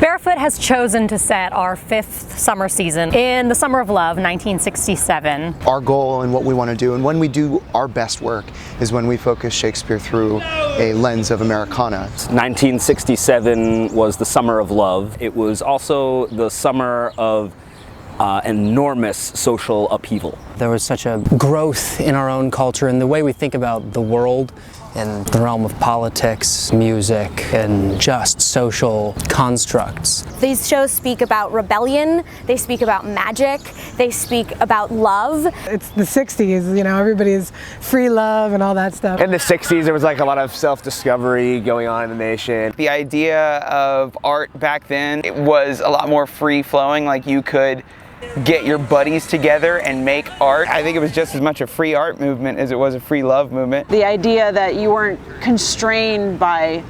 Barefoot has chosen to set our 5th summer season in the summer of love, 1967. Our goal and what we want to do, and when we do our best work, is when we focus Shakespeare through a lens of Americana. 1967 was the summer of love. It was also the summer of enormous social upheaval. There was such a growth in our own culture and the way we think about the world in the realm of politics, music, and just social constructs. These shows speak about rebellion, they speak about magic, they speak about love. It's the 60s, you know, everybody's free love and all that stuff. In the 60s, there was like a lot of self-discovery going on in the nation. The idea of art back then, it was a lot more free-flowing, like you could get your buddies together and make art. I think it was just as much a free art movement as it was a free love movement. The idea that you weren't constrained by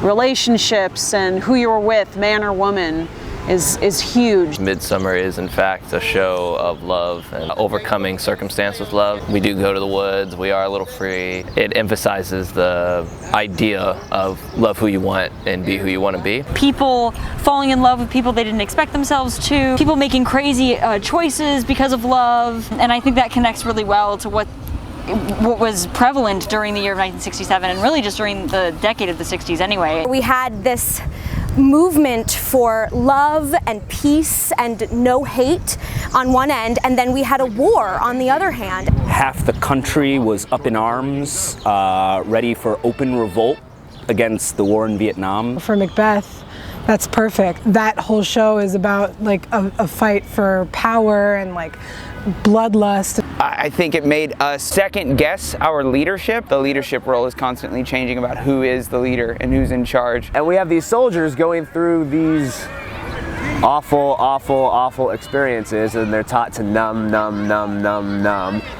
relationships and who you were with, man or woman, is huge. Midsummer is in fact a show of love and overcoming circumstance with love. We do go to the woods, we are a little free. It emphasizes the idea of love who you want and be who you want to be. People falling in love with people they didn't expect themselves to, people making crazy choices because of love, and I think that connects really well to what was prevalent during the year of 1967 and really just during the decade of the 60s anyway. We had this movement for love and peace and no hate on one end, and then we had a war on the other hand. Half the country was up in arms, ready for open revolt against the war in Vietnam. For Macbeth, that's perfect. That whole show is about like a fight for power and like bloodlust. I think it made us second guess our leadership. The leadership role is constantly changing about who is the leader and who's in charge. And we have these soldiers going through these awful experiences, and they're taught to numb.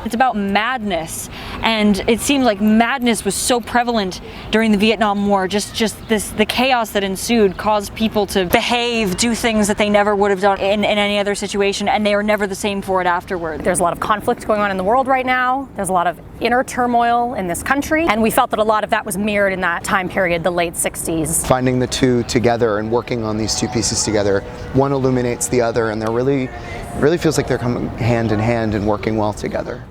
It's about madness, and it seems like madness was so prevalent during the Vietnam War. The chaos that ensued caused people to behave, do things that they never would have done in any other situation, and they were never the same for it afterward. There's a lot of conflict going on in the world right now. There's a lot of inner turmoil in this country, and we felt that a lot of that was mirrored in that time period, the late 60s. Finding the two together and working on these two pieces together, one illuminates the other, and they're really feels like they're coming hand in hand and working well together.